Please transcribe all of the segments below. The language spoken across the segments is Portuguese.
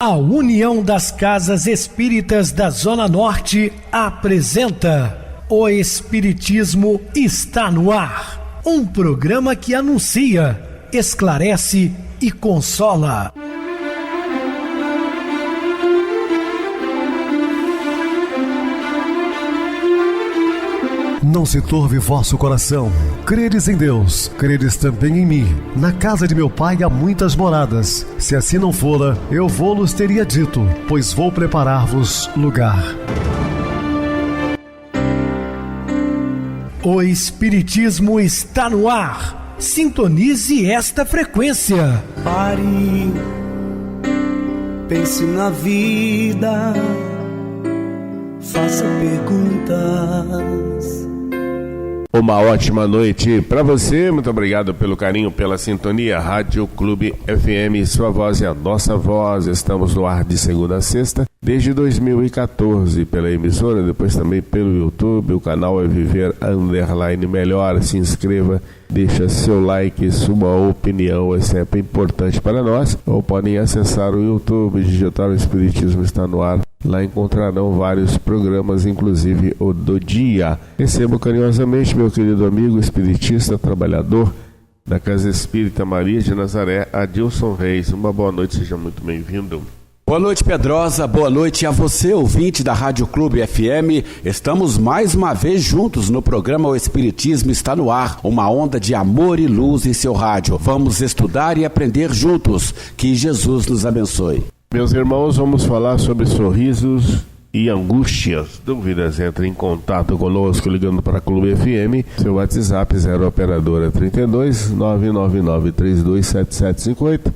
A União das Casas Espíritas da Zona Norte apresenta O Espiritismo está no ar. Um programa que anuncia, esclarece e consola. Não se turve vosso coração. Credes em Deus, credes também em mim. Na casa de meu pai há muitas moradas. Se assim não fora, eu vou-los teria dito, pois vou preparar-vos lugar. O Espiritismo está no ar. Sintonize esta frequência. Pare, pense na vida, faça perguntas. Uma ótima noite para você, muito obrigado pelo carinho, pela sintonia. Rádio Clube FM, sua voz é a nossa voz. Estamos no ar de segunda a sexta, desde 2014, pela emissora, depois também pelo YouTube. O canal é Viver _ Melhor. Se inscreva, deixa seu like, sua opinião é sempre importante para nós. Ou podem acessar o YouTube, digitar O Espiritismo está no ar. Lá encontrarão vários programas, inclusive o do dia. Recebo carinhosamente meu querido amigo espiritista, trabalhador da Casa Espírita Maria de Nazaré, Adilson Reis. Uma boa noite, seja muito bem-vindo. Boa noite, Pedrosa. Boa noite a você, ouvinte da Rádio Clube FM. Estamos mais uma vez juntos no programa O Espiritismo está no ar, uma onda de amor e luz em seu rádio. Vamos estudar e aprender juntos. Que Jesus nos abençoe. Meus irmãos, vamos falar sobre sorrisos e angústias. Dúvidas? Entre em contato conosco ligando para a Clube FM. Seu WhatsApp 0 operadora 32 999 327758.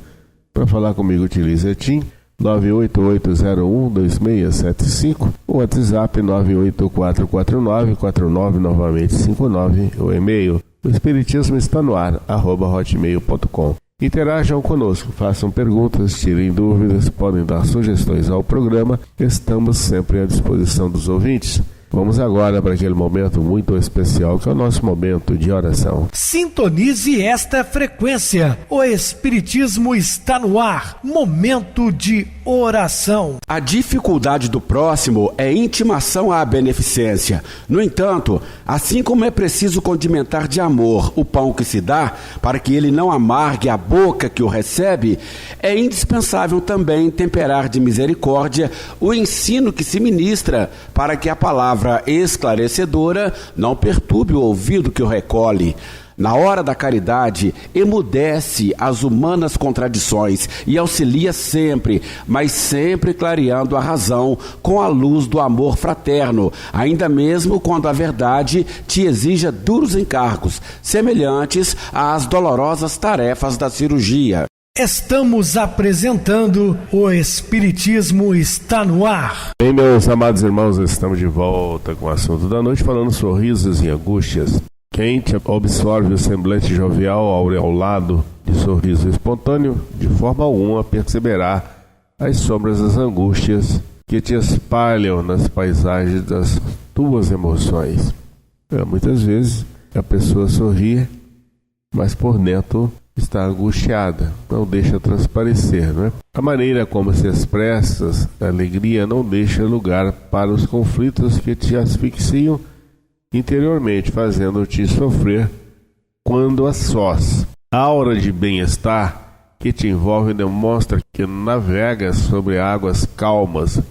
Para falar comigo utilize a TIM 988012675. O WhatsApp 9844949 novamente 59. O e-mail o espiritismo está no ar @hotmail.com. Interajam conosco, façam perguntas, tirem dúvidas, podem dar sugestões ao programa. Estamos sempre à disposição dos ouvintes. Vamos agora para aquele momento muito especial, que é o nosso momento de oração. Sintonize esta frequência. O Espiritismo está no ar. Momento de oração. A dificuldade do próximo é intimação à beneficência. No entanto, assim como é preciso condimentar de amor o pão que se dá, para que ele não amargue a boca que o recebe, é indispensável também temperar de misericórdia o ensino que se ministra, para que a palavra esclarecedora não perturbe o ouvido que o recolhe. Na hora da caridade, emudece as humanas contradições e auxilia sempre, mas sempre clareando a razão com a luz do amor fraterno, ainda mesmo quando a verdade te exija duros encargos, semelhantes às dolorosas tarefas da cirurgia. Estamos apresentando O Espiritismo está no ar. Bem, meus amados irmãos, estamos de volta com o assunto da noite, falando sorrisos e angústias. Quem absorve o semblante jovial aureolado de sorriso espontâneo, de forma alguma perceberá as sombras das angústias que te espalham nas paisagens das tuas emoções. Muitas vezes a pessoa sorri, mas por dentro está angustiada, não deixa transparecer, não é? A maneira como se expressas a alegria não deixa lugar para os conflitos que te asfixiam interiormente, fazendo-te sofrer quando a sós. A aura de bem-estar que te envolve demonstra que navegas sobre águas calmas,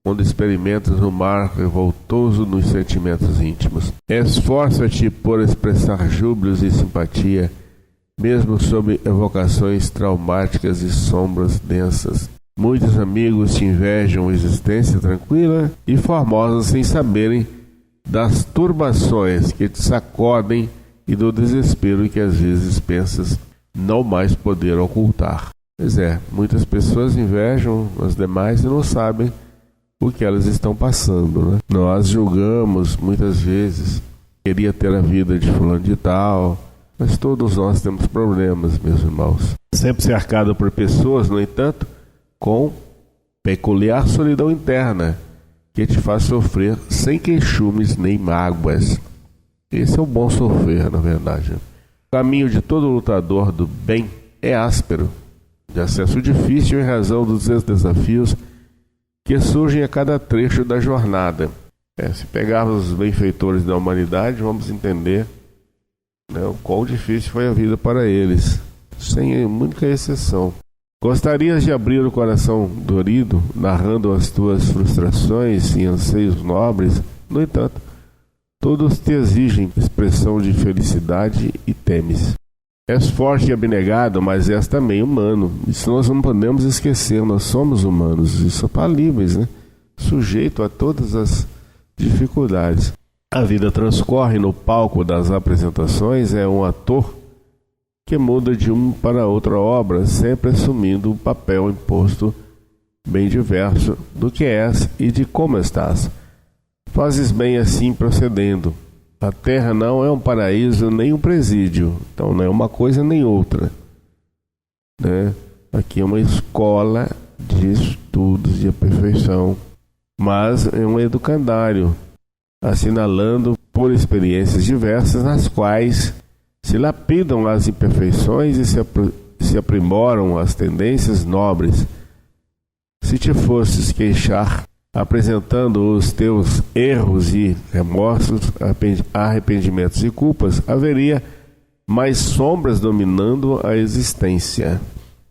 quando experimentas um mar revoltoso nos sentimentos íntimos. Esforça-te por expressar júbilos e simpatia, mesmo sob evocações traumáticas e sombras densas. Muitos amigos te invejam a existência tranquila e formosa sem saberem das turbações que te sacodem e do desespero que às vezes pensas não mais poder ocultar. Pois é, muitas pessoas invejam as demais e não sabem o que elas estão passando, né? Nós julgamos muitas vezes, queria ter a vida de fulano de tal, mas todos nós temos problemas, meus irmãos. Sempre cercado por pessoas, no entanto, com peculiar solidão interna, que te faz sofrer sem queixumes nem mágoas. Esse é o bom sofrer, na verdade. O caminho de todo lutador do bem é áspero, de acesso difícil em razão dos desafios que surgem a cada trecho da jornada. Se pegarmos os benfeitores da humanidade, vamos entender, né, o quão difícil foi a vida para eles, sem única exceção. Gostarias de abrir o coração dorido, narrando as tuas frustrações e anseios nobres? No entanto, todos te exigem expressão de felicidade e temes. És forte e abnegado, mas és também humano. Isso nós não podemos esquecer, nós somos humanos e falíveis, né? Sujeito a todas as dificuldades. A vida transcorre no palco das apresentações, é um ator que muda de uma para outra obra, sempre assumindo um papel imposto bem diverso do que és e de como estás. Fazes bem assim procedendo. A terra não é um paraíso nem um presídio, então não é uma coisa nem outra, né? Aqui é uma escola de estudos de perfeição, mas é um educandário, assinalando por experiências diversas nas quais se lapidam as imperfeições e se aprimoram as tendências nobres. Se te fosses queixar, apresentando os teus erros e remorsos, arrependimentos e culpas, haveria mais sombras dominando a existência.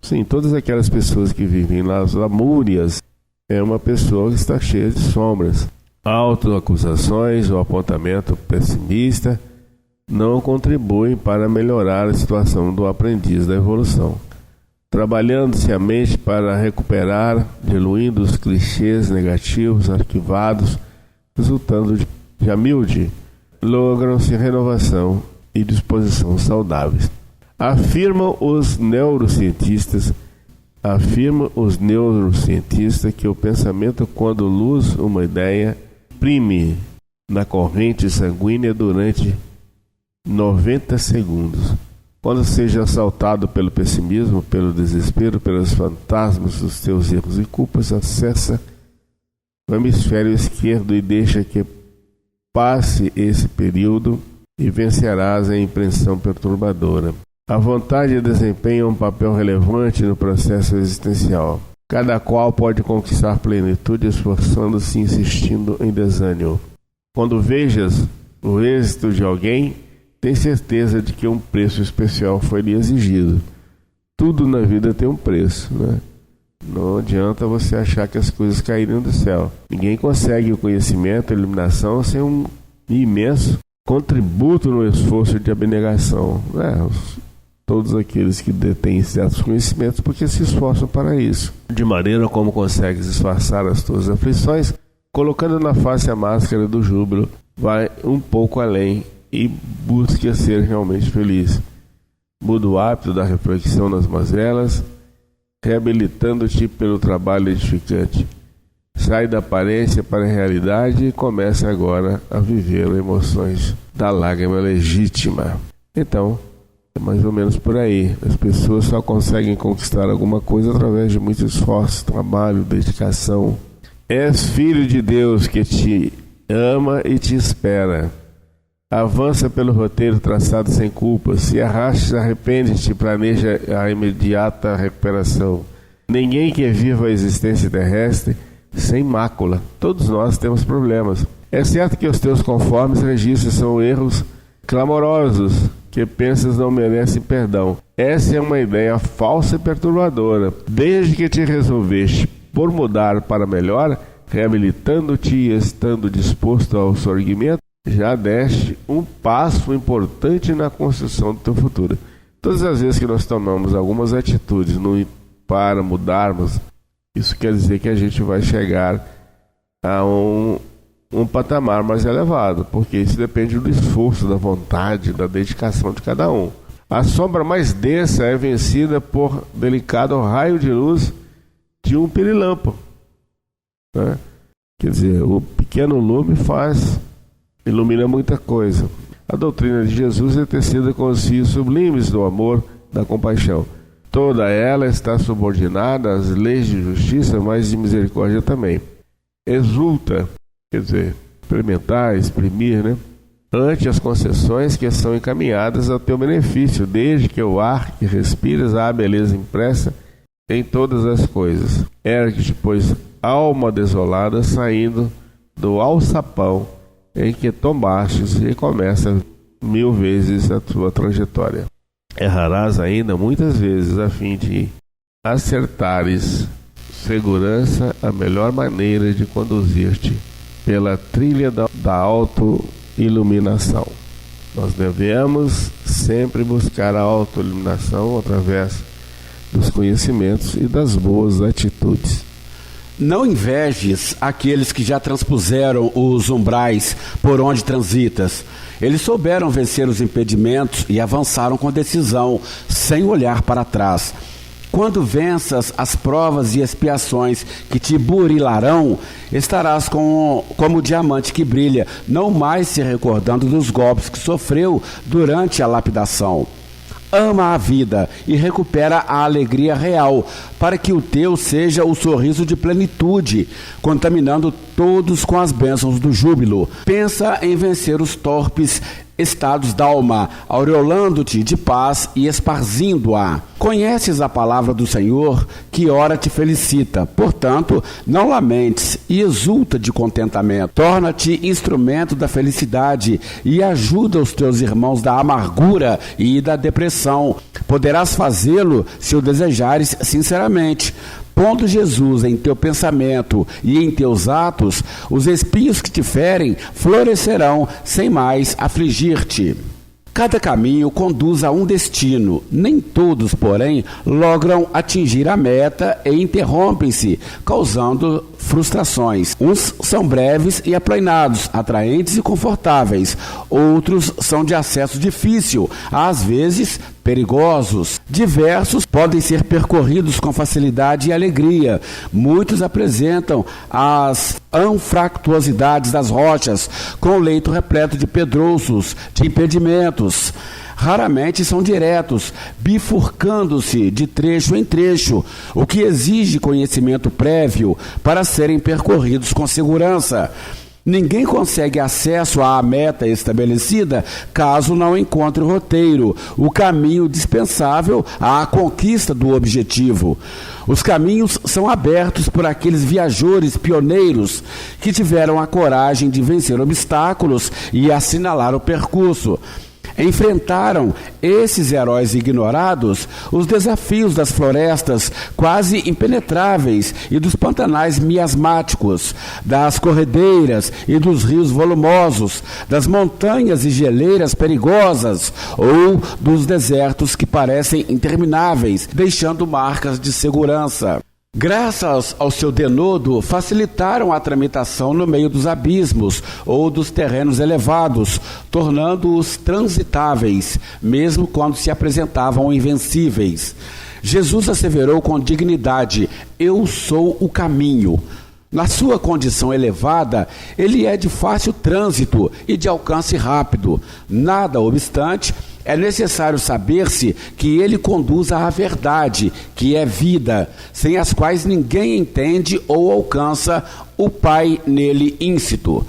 Sim, todas aquelas pessoas que vivem nas lamúrias é uma pessoa que está cheia de sombras. Autoacusações ou apontamento pessimista não contribuem para melhorar a situação do aprendiz da evolução. Trabalhando-se a mente para recuperar, diluindo os clichês negativos arquivados, resultando de humilde, logram-se renovação e disposição saudáveis. Afirmam os neurocientistas que o pensamento, quando luz uma ideia, imprime na corrente sanguínea durante 90 segundos. Quando seja assaltado pelo pessimismo, pelo desespero, pelos fantasmas dos teus erros e culpas, acessa o hemisfério esquerdo e deixa que passe esse período e vencerás a impressão perturbadora. A vontade desempenha um papel relevante no processo existencial. Cada qual pode conquistar plenitude esforçando-se e insistindo em desânimo. Quando vejas o êxito de alguém, tem certeza de que um preço especial foi lhe exigido. Tudo na vida tem um preço, né? Não adianta você achar que as coisas caíram do céu. Ninguém consegue o conhecimento, a iluminação, sem um imenso contributo no esforço de abnegação. Todos aqueles que detêm certos conhecimentos porque se esforçam para isso. De maneira como consegues disfarçar as tuas aflições, colocando na face a máscara do júbilo, vai um pouco além e busque ser realmente feliz. Muda o hábito da reflexão nas mazelas, reabilitando-te pelo trabalho edificante. Sai da aparência para a realidade e começa agora a viver emoções da lágrima legítima. Então, é mais ou menos por aí. As pessoas só conseguem conquistar alguma coisa através de muito esforço, trabalho, dedicação. És filho de Deus que te ama e te espera. Avança pelo roteiro traçado sem culpa. Se arrastes, arrepende-te e planeja a imediata recuperação. Ninguém que viva a existência terrestre sem mácula. Todos nós temos problemas. É certo que os teus conformes registros são erros clamorosos que pensas não merecem perdão. Essa é uma ideia falsa e perturbadora. Desde que te resolveste por mudar para melhor, reabilitando-te e estando disposto ao sorgimento, já deste um passo importante na construção do teu futuro. Todas as vezes que nós tomamos algumas atitudes para mudarmos, isso quer dizer que a gente vai chegar a um patamar mais elevado, porque isso depende do esforço, da vontade, da dedicação de cada um. A sombra mais densa é vencida por delicado raio de luz de um pirilampo, né? Quer dizer, o pequeno lume ilumina muita coisa. A doutrina de Jesus é tecida com os fios sublimes do amor, da compaixão. Toda ela está subordinada às leis de justiça, mas de misericórdia também. Exulta, quer dizer, exprimir, né? Ante as concessões que são encaminhadas ao teu benefício, desde que o ar que respiras, a beleza impressa em todas as coisas. Ergue-te, pois, alma desolada, saindo do alçapão em que tombastes, e começa 1000 vezes a tua trajetória. Errarás ainda muitas vezes a fim de acertares segurança a melhor maneira de conduzir-te pela trilha da autoiluminação. Nós devemos sempre buscar a autoiluminação através dos conhecimentos e das boas atitudes. Não invejes aqueles que já transpuseram os umbrais por onde transitas. Eles souberam vencer os impedimentos e avançaram com decisão, sem olhar para trás. Quando venças as provas e expiações que te burilarão, estarás como o diamante que brilha, não mais se recordando dos golpes que sofreu durante a lapidação. Ama a vida e recupera a alegria real, para que o teu seja o sorriso de plenitude, contaminando todos com as bênçãos do júbilo. Pensa em vencer os torpes estados d'alma, aureolando-te de paz e esparzindo-a. Conheces a palavra do Senhor, que ora te felicita. Portanto, não lamentes e exulta de contentamento. Torna-te instrumento da felicidade e ajuda os teus irmãos da amargura e da depressão. Poderás fazê-lo se o desejares sinceramente. Pondo Jesus em teu pensamento e em teus atos, os espinhos que te ferem florescerão sem mais afligir-te. Cada caminho conduz a um destino. Nem todos, porém, logram atingir a meta e interrompem-se, causando frustrações. Uns são breves e aplainados, atraentes e confortáveis. Outros são de acesso difícil, às vezes perigosos. Diversos podem ser percorridos com facilidade e alegria. Muitos apresentam as anfractuosidades das rochas, com o leito repleto de pedrouços, de impedimentos. Raramente são diretos, bifurcando-se de trecho em trecho, o que exige conhecimento prévio para serem percorridos com segurança. Ninguém consegue acesso à meta estabelecida caso não encontre o roteiro, o caminho dispensável à conquista do objetivo. Os caminhos são abertos por aqueles viajores pioneiros que tiveram a coragem de vencer obstáculos e assinalar o percurso. Enfrentaram esses heróis ignorados os desafios das florestas quase impenetráveis e dos pantanais miasmáticos, das corredeiras e dos rios volumosos, das montanhas e geleiras perigosas ou dos desertos que parecem intermináveis, deixando marcas de segurança. Graças ao seu denodo, facilitaram a tramitação no meio dos abismos ou dos terrenos elevados, tornando-os transitáveis, mesmo quando se apresentavam invencíveis. Jesus asseverou com dignidade: "Eu sou o caminho". Na sua condição elevada, ele é de fácil trânsito e de alcance rápido. Nada obstante, é necessário saber-se que ele conduz à verdade, que é vida, sem as quais ninguém entende ou alcança o Pai nele íncito.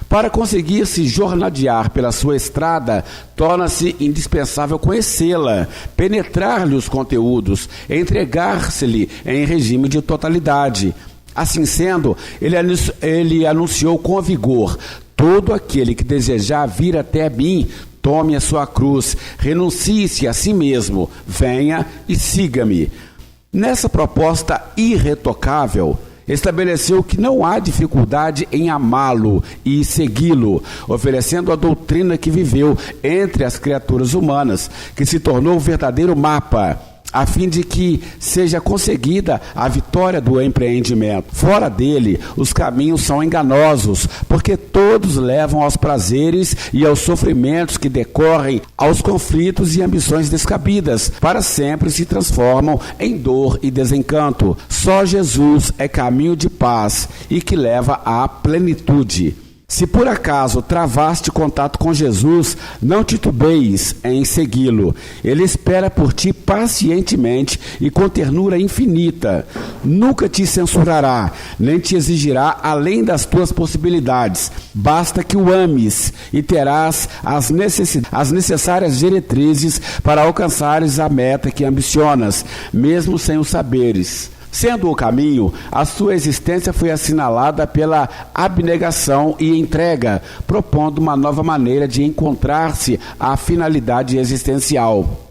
Para conseguir se jornadear pela sua estrada, torna-se indispensável conhecê-la, penetrar-lhe os conteúdos, entregar-se-lhe em regime de totalidade. Assim sendo, ele anunciou com vigor: todo aquele que desejar vir até mim, tome a sua cruz, renuncie-se a si mesmo, venha e siga-me. Nessa proposta irretocável, estabeleceu que não há dificuldade em amá-lo e segui-lo, oferecendo a doutrina que viveu entre as criaturas humanas, que se tornou o verdadeiro mapa, a fim de que seja conseguida a vitória do empreendimento. Fora dele, os caminhos são enganosos, porque todos levam aos prazeres e aos sofrimentos que decorrem aos conflitos e ambições descabidas, para sempre se transformam em dor e desencanto. Só Jesus é caminho de paz e que leva à plenitude. Se por acaso travaste contato com Jesus, não titubeis em segui-lo. Ele espera por ti pacientemente e com ternura infinita. Nunca te censurará, nem te exigirá além das tuas possibilidades. Basta que o ames e terás as necessárias diretrizes para alcançares a meta que ambicionas, mesmo sem o saberes. Sendo o caminho, a sua existência foi assinalada pela abnegação e entrega, propondo uma nova maneira de encontrar-se à finalidade existencial.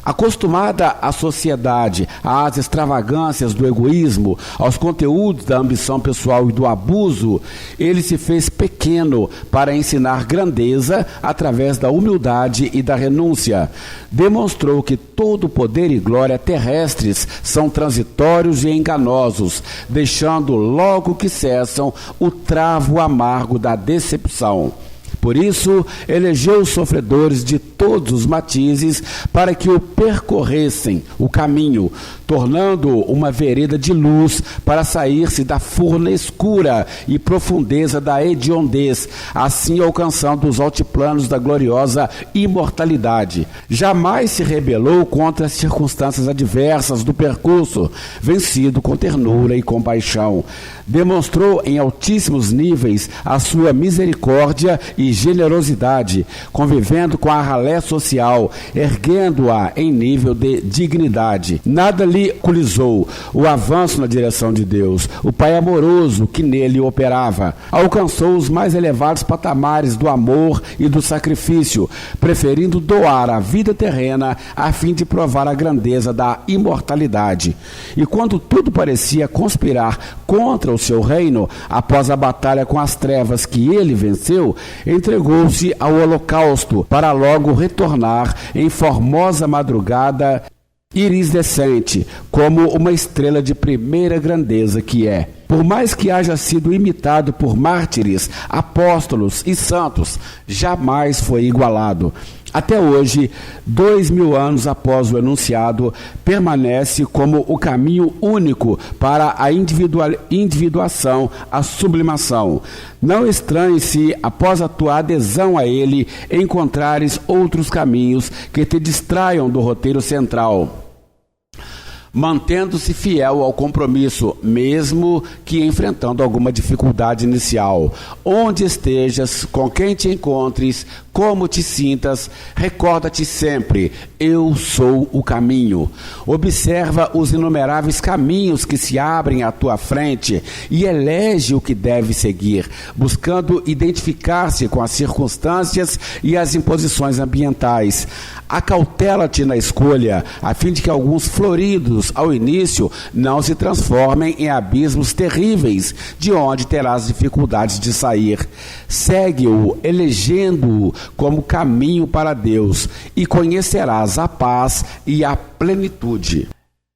Acostumada à sociedade, às extravagâncias do egoísmo, aos conteúdos da ambição pessoal e do abuso, ele se fez pequeno para ensinar grandeza através da humildade e da renúncia. Demonstrou que todo poder e glória terrestres são transitórios e enganosos, deixando logo que cessam o travo amargo da decepção. Por isso, elegeu os sofredores de todos os matizes para que o percorressem o caminho, tornando-o uma vereda de luz para sair-se da furna escura e profundeza da hediondez, assim alcançando os altiplanos da gloriosa imortalidade. Jamais se rebelou contra as circunstâncias adversas do percurso, vencido com ternura e compaixão. Demonstrou em altíssimos níveis a sua misericórdia e generosidade, convivendo com a ralé social, erguendo-a em nível de dignidade. Nada lhe colisou o avanço na direção de Deus. O Pai amoroso que nele operava alcançou os mais elevados patamares do amor e do sacrifício, preferindo doar a vida terrena a fim de provar a grandeza da imortalidade. E quando tudo parecia conspirar contra o seu reino, após a batalha com as trevas que ele venceu, entregou-se ao holocausto para logo retornar em formosa madrugada iridescente, como uma estrela de primeira grandeza que é. Por mais que haja sido imitado por mártires, apóstolos e santos, jamais foi igualado. Até hoje, 2000 anos após o enunciado, permanece como o caminho único para a individuação, a sublimação. Não estranhe se, após a tua adesão a ele, encontrares outros caminhos que te distraiam do roteiro central, mantendo-se fiel ao compromisso, mesmo que enfrentando alguma dificuldade inicial. Onde estejas, com quem te encontres, como te sintas, recorda-te sempre: eu sou o caminho. Observa os inumeráveis caminhos que se abrem à tua frente e elege o que deve seguir, buscando identificar-se com as circunstâncias e as imposições ambientais. Acautela-te na escolha, a fim de que alguns floridos ao início não se transformem em abismos terríveis, de onde terás dificuldades de sair. Segue-o, elegendo-o como caminho para Deus, e conhecerás a paz e a plenitude.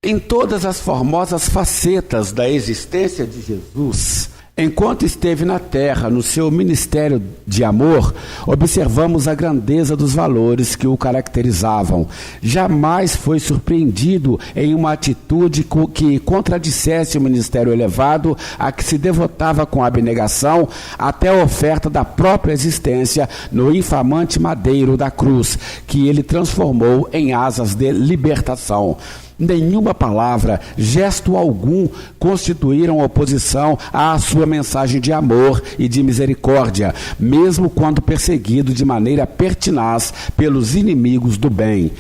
Em todas as formosas facetas da existência de Jesus, enquanto esteve na terra, no seu ministério de amor, observamos a grandeza dos valores que o caracterizavam. Jamais foi surpreendido em uma atitude que contradissesse o ministério elevado a que se devotava com abnegação, até a oferta da própria existência no infamante madeiro da cruz, que ele transformou em asas de libertação. Nenhuma palavra, gesto algum constituíram oposição à sua mensagem de amor e de misericórdia, mesmo quando perseguido de maneira pertinaz pelos inimigos do bem.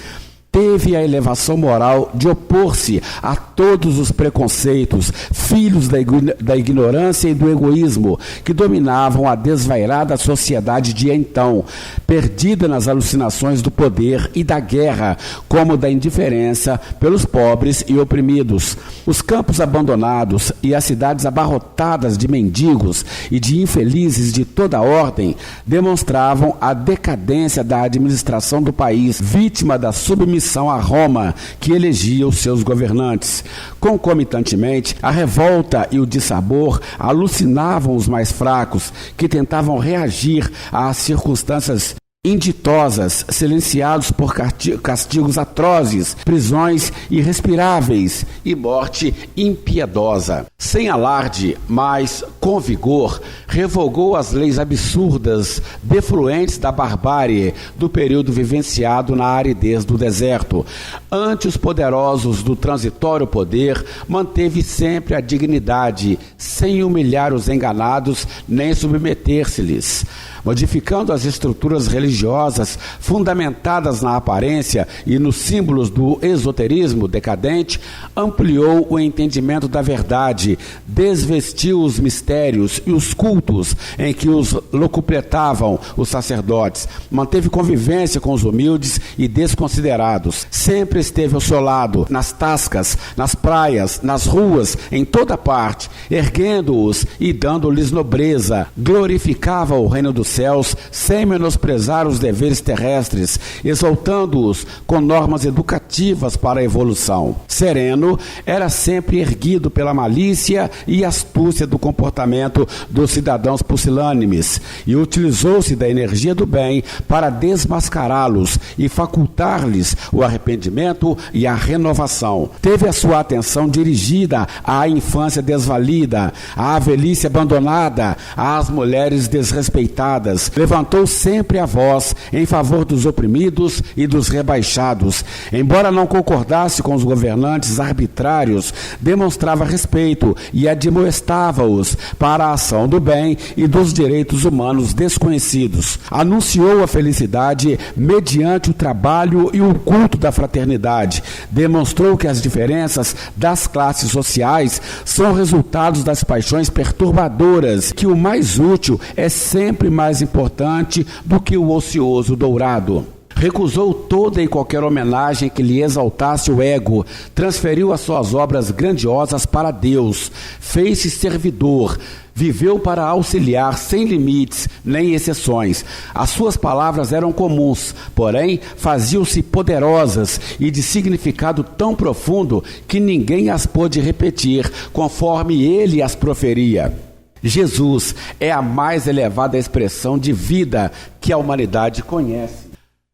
Teve a elevação moral de opor-se a todos os preconceitos, filhos da ignorância e do egoísmo, que dominavam a desvairada sociedade de então, perdida nas alucinações do poder e da guerra, como da indiferença pelos pobres e oprimidos. Os campos abandonados e as cidades abarrotadas de mendigos e de infelizes de toda ordem demonstravam a decadência da administração do país, vítima da submissão a Roma, que elegia os seus governantes. Concomitantemente, a revolta e o dissabor alucinavam os mais fracos, que tentavam reagir às circunstâncias inditosas, silenciados por castigos atrozes, prisões irrespiráveis e morte impiedosa. Sem alarde, mas com vigor, revogou as leis absurdas, defluentes da barbárie do período vivenciado na aridez do deserto. Ante os poderosos do transitório poder, manteve sempre a dignidade, sem humilhar os enganados nem submeter-se-lhes. Modificando as estruturas religiosas fundamentadas na aparência e nos símbolos do esoterismo decadente, ampliou o entendimento da verdade, desvestiu os mistérios e os cultos em que os locupletavam os sacerdotes, manteve convivência com os humildes e desconsiderados, sempre esteve ao seu lado, nas tascas, nas praias, nas ruas, em toda parte, erguendo-os e dando-lhes nobreza, glorificava o reino dos céus, sem menosprezar os deveres terrestres, exaltando-os com normas educativas para a evolução. Sereno, era sempre erguido pela malícia e astúcia do comportamento dos cidadãos pusilânimes, e utilizou-se da energia do bem para desmascará-los e facultar-lhes o arrependimento e a renovação. Teve a sua atenção dirigida à infância desvalida, à velhice abandonada, às mulheres desrespeitadas. Levantou sempre a voz em favor dos oprimidos e dos rebaixados. Embora não concordasse com os governantes arbitrários, demonstrava respeito e admoestava-os para a ação do bem e dos direitos humanos desconhecidos. Anunciou a felicidade mediante o trabalho e o culto da fraternidade. Demonstrou que as diferenças das classes sociais são resultados das paixões perturbadoras, que o mais útil é sempre mais importante do que o ocioso dourado. Recusou toda e qualquer homenagem que lhe exaltasse o ego, transferiu as suas obras grandiosas para Deus, fez-se servidor, viveu para auxiliar sem limites nem exceções. As suas palavras eram comuns, porém faziam-se poderosas e de significado tão profundo que ninguém as pôde repetir conforme ele as proferia. Jesus é a mais elevada expressão de vida que a humanidade conhece.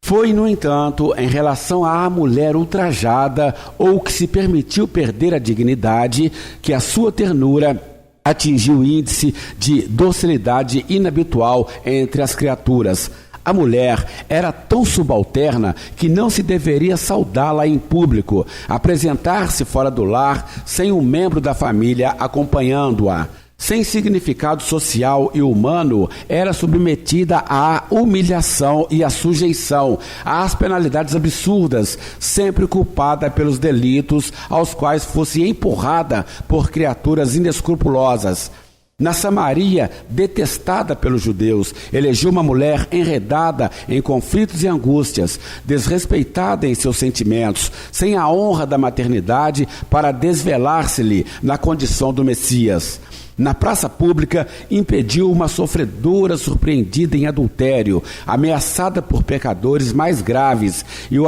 Foi, no entanto, em relação à mulher ultrajada ou que se permitiu perder a dignidade, que a sua ternura atingiu o índice de docilidade inabitual entre as criaturas. A mulher era tão subalterna que não se deveria saudá-la em público, apresentar-se fora do lar sem um membro da família acompanhando-a. Sem significado social e humano, era submetida à humilhação e à sujeição, às penalidades absurdas, sempre culpada pelos delitos aos quais fosse empurrada por criaturas inescrupulosas. Na Samaria, detestada pelos judeus, elegeu uma mulher enredada em conflitos e angústias, desrespeitada em seus sentimentos, sem a honra da maternidade para desvelar-se-lhe na condição do Messias. Na praça pública, impediu uma sofredora surpreendida em adultério, ameaçada por pecadores mais graves, e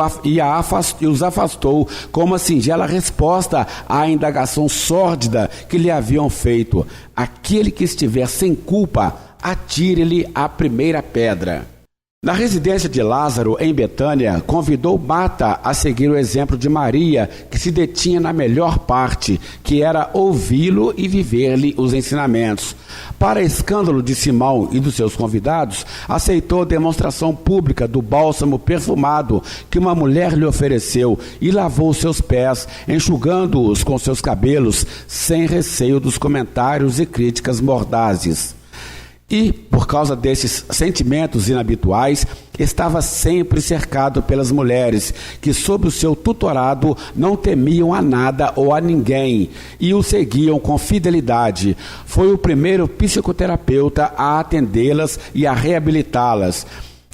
os afastou com uma singela resposta à indagação sórdida que lhe haviam feito. Aquele que estiver sem culpa, atire-lhe a primeira pedra. Na residência de Lázaro, em Betânia, convidou Marta a seguir o exemplo de Maria, que se detinha na melhor parte, que era ouvi-lo e viver-lhe os ensinamentos. Para escândalo de Simão e dos seus convidados, aceitou a demonstração pública do bálsamo perfumado que uma mulher lhe ofereceu e lavou seus pés, enxugando-os com seus cabelos, sem receio dos comentários e críticas mordazes. E, por causa desses sentimentos inabituais, estava sempre cercado pelas mulheres, que sob o seu tutorado não temiam a nada ou a ninguém, e o seguiam com fidelidade. Foi o primeiro psicoterapeuta a atendê-las e a reabilitá-las.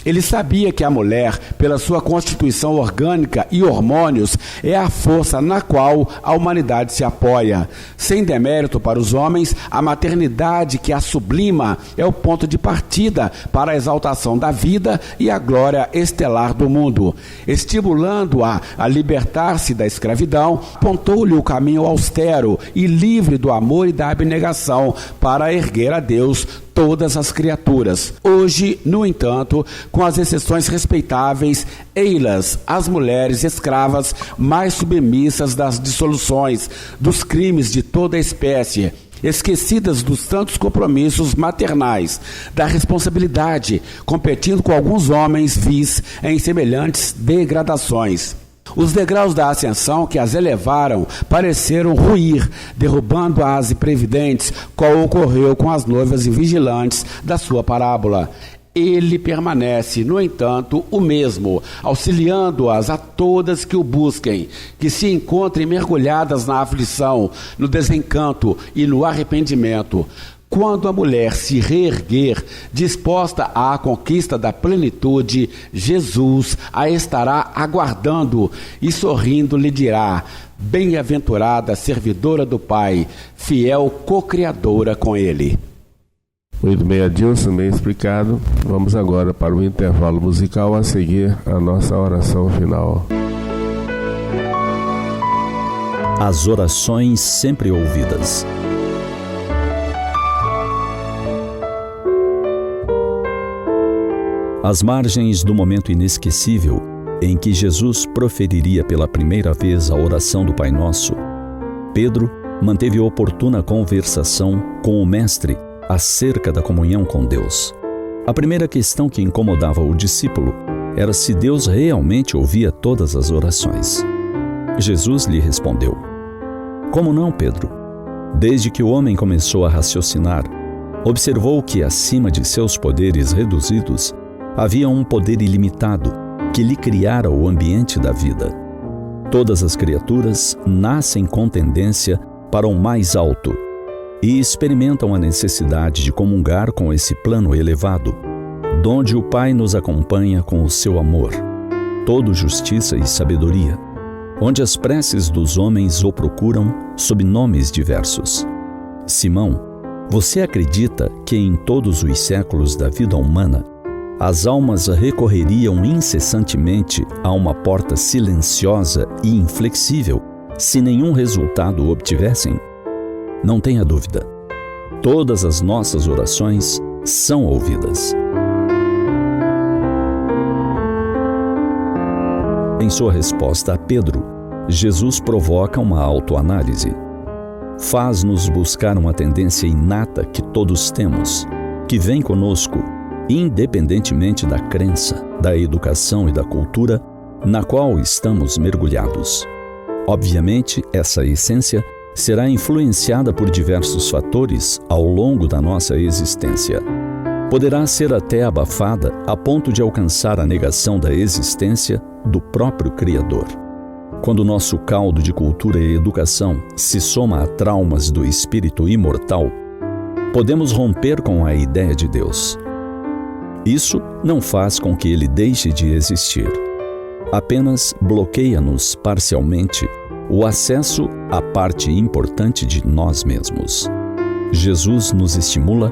Ele sabia que a mulher, pela sua constituição orgânica e hormônios, é a força na qual a humanidade se apoia. Sem demérito para os homens, a maternidade que a sublima é o ponto de partida para a exaltação da vida e a glória estelar do mundo. Estimulando-a a libertar-se da escravidão, apontou-lhe o caminho austero e livre do amor e da abnegação para erguer a Deus todas as criaturas. Hoje, no entanto, com as exceções respeitáveis, ei-las, as mulheres escravas mais submissas das dissoluções, dos crimes de toda a espécie, esquecidas dos santos compromissos maternais, da responsabilidade, competindo com alguns homens vis em semelhantes degradações. Os degraus da ascensão que as elevaram pareceram ruir, derrubando as imprevidentes, qual ocorreu com as noivas invigilantes da sua parábola. Ele permanece, no entanto, o mesmo, auxiliando-as a todas que o busquem, que se encontrem mergulhadas na aflição, no desencanto e no arrependimento. Quando a mulher se reerguer, disposta à conquista da plenitude, Jesus a estará aguardando e sorrindo lhe dirá: bem-aventurada servidora do Pai, fiel co-criadora com Ele. Muito bem, Adilson, bem explicado. Vamos agora para o intervalo musical, a seguir a nossa oração final. As orações sempre ouvidas. Às margens do momento inesquecível em que Jesus proferiria pela primeira vez a oração do Pai Nosso, Pedro manteve oportuna conversação com o Mestre acerca da comunhão com Deus. A primeira questão que incomodava o discípulo era se Deus realmente ouvia todas as orações. Jesus lhe respondeu: como não, Pedro? Desde que o homem começou a raciocinar, observou que acima de seus poderes reduzidos havia um poder ilimitado que lhe criara o ambiente da vida. Todas as criaturas nascem com tendência para o mais alto e experimentam a necessidade de comungar com esse plano elevado, donde o Pai nos acompanha com o seu amor, todo justiça e sabedoria, onde as preces dos homens o procuram sob nomes diversos. Simão, você acredita que em todos os séculos da vida humana, as almas recorreriam incessantemente a uma porta silenciosa e inflexível se nenhum resultado obtivessem? Não tenha dúvida. Todas as nossas orações são ouvidas. Em sua resposta a Pedro, Jesus provoca uma autoanálise. Faz-nos buscar uma tendência inata que todos temos, que vem conosco, independentemente da crença, da educação e da cultura na qual estamos mergulhados. Obviamente, essa essência será influenciada por diversos fatores ao longo da nossa existência. Poderá ser até abafada a ponto de alcançar a negação da existência do próprio Criador. Quando o nosso caldo de cultura e educação se soma a traumas do espírito imortal, podemos romper com a ideia de Deus. Isso não faz com que ele deixe de existir. Apenas bloqueia-nos parcialmente o acesso à parte importante de nós mesmos. Jesus nos estimula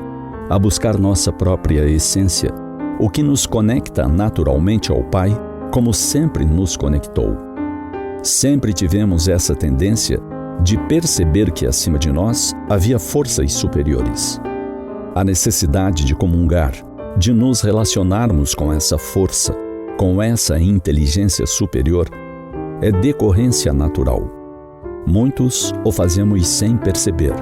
a buscar nossa própria essência, o que nos conecta naturalmente ao Pai, como sempre nos conectou. Sempre tivemos essa tendência de perceber que acima de nós havia forças superiores. A necessidade de comungar, de nos relacionarmos com essa força, com essa inteligência superior, é decorrência natural. Muitos o fazemos sem perceber,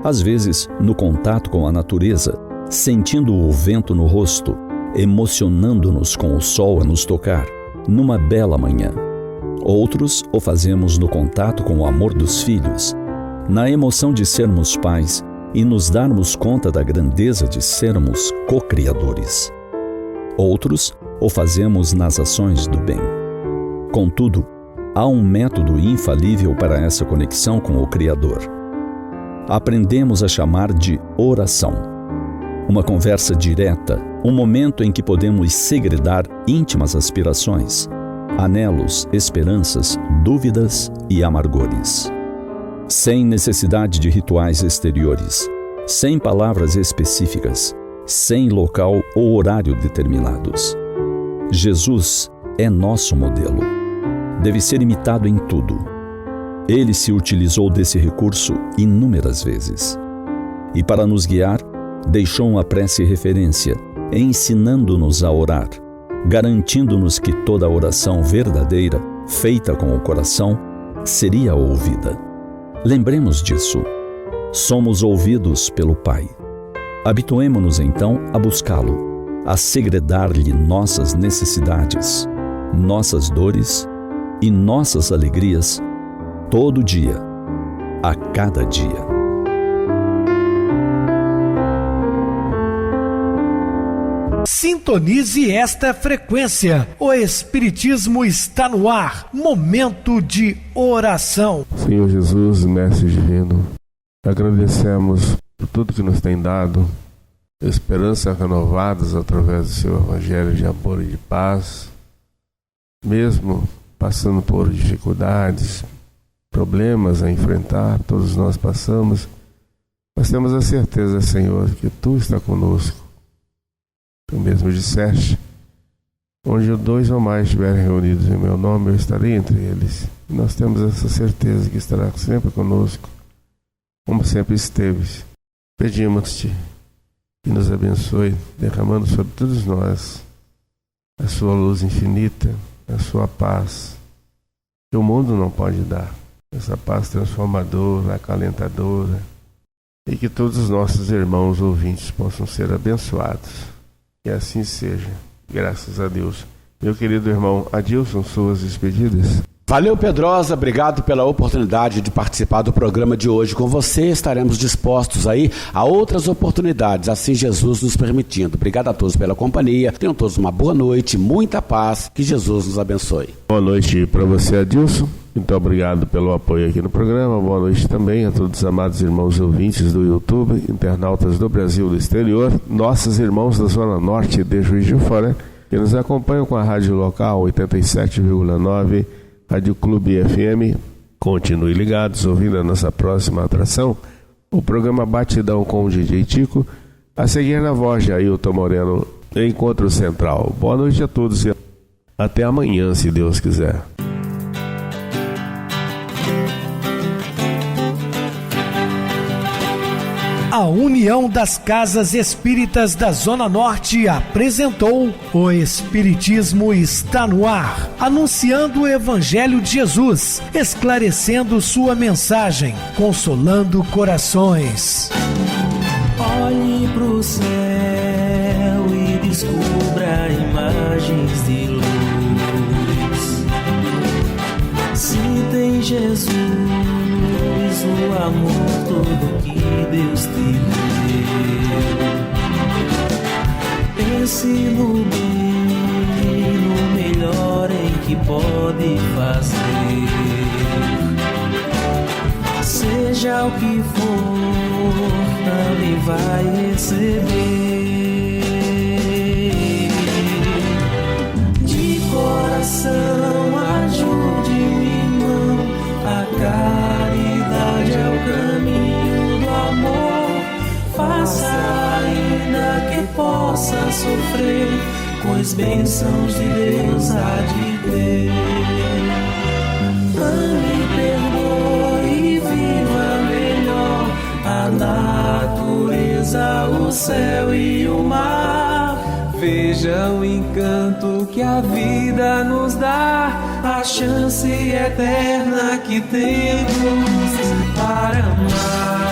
às vezes no contato com a natureza, sentindo o vento no rosto, emocionando-nos com o sol a nos tocar, numa bela manhã. Outros o fazemos no contato com o amor dos filhos, na emoção de sermos pais e nos darmos conta da grandeza de sermos co-criadores. Outros o fazemos nas ações do bem. Contudo, há um método infalível para essa conexão com o Criador. Aprendemos a chamar de oração. Uma conversa direta, um momento em que podemos segredar íntimas aspirações, anelos, esperanças, dúvidas e amargores. Sem necessidade de rituais exteriores, sem palavras específicas, sem local ou horário determinados. Jesus é nosso modelo. Deve ser imitado em tudo. Ele se utilizou desse recurso inúmeras vezes. E para nos guiar, deixou uma prece referência, ensinando-nos a orar, garantindo-nos que toda oração verdadeira, feita com o coração, seria ouvida. Lembremos disso. Somos ouvidos pelo Pai. Habituemo-nos então a buscá-lo, a segredar-lhe nossas necessidades, nossas dores e nossas alegrias, todo dia, a cada dia. Sintonize esta frequência. O Espiritismo está no ar. Momento de oração. Senhor Jesus, Mestre Divino, agradecemos por tudo que nos tem dado, esperanças renovadas através do seu Evangelho de amor e de paz, mesmo passando por dificuldades, problemas a enfrentar, todos nós passamos, mas temos a certeza, Senhor, que Tu está conosco. Tu mesmo disseste, onde 2 ou mais estiverem reunidos em meu nome, eu estarei entre eles. E nós temos essa certeza que estará sempre conosco, como sempre esteves. Pedimos-te que nos abençoe, derramando sobre todos nós a sua luz infinita, a sua paz, que o mundo não pode dar. Essa paz transformadora, acalentadora, e que todos os nossos irmãos ouvintes possam ser abençoados. Que assim seja, graças a Deus. Meu querido irmão Adilson, suas despedidas. Valeu, Pedrosa, obrigado pela oportunidade de participar do programa de hoje com você. Estaremos dispostos aí a outras oportunidades, assim Jesus nos permitindo. Obrigado a todos pela companhia, tenham todos uma boa noite, muita paz, que Jesus nos abençoe. Boa noite para você, Adilson. Muito obrigado pelo apoio aqui no programa. Boa noite também a todos os amados irmãos ouvintes do YouTube, internautas do Brasil e do exterior, nossos irmãos da Zona Norte de Juiz de Fora, que nos acompanham com a rádio local 87,9, Rádio Clube FM. Continue ligados, ouvindo a nossa próxima atração, o programa Batidão com o DJ Tico, a seguir na voz de Ailton Moreno, Encontro Central. Boa noite a todos e até amanhã, se Deus quiser. A União das Casas Espíritas da Zona Norte apresentou O Espiritismo está no ar, anunciando o Evangelho de Jesus, esclarecendo sua mensagem, consolando corações. Olhe pro céu e descubra imagens de luz. Se tem Jesus, o amor todo que Deus te deu. Pense no bem, no melhor em que pode fazer. Seja o que for, também vai receber. De coração, ajude-me, irmão, a caridade é o caminho do amor. Faça ainda que possa sofrer, pois bênçãos de Deus há de ter. Ame, perdoe e viva melhor a natureza, o céu e o mar. Veja o encanto que a vida nos dá, a chance eterna que temos para amar.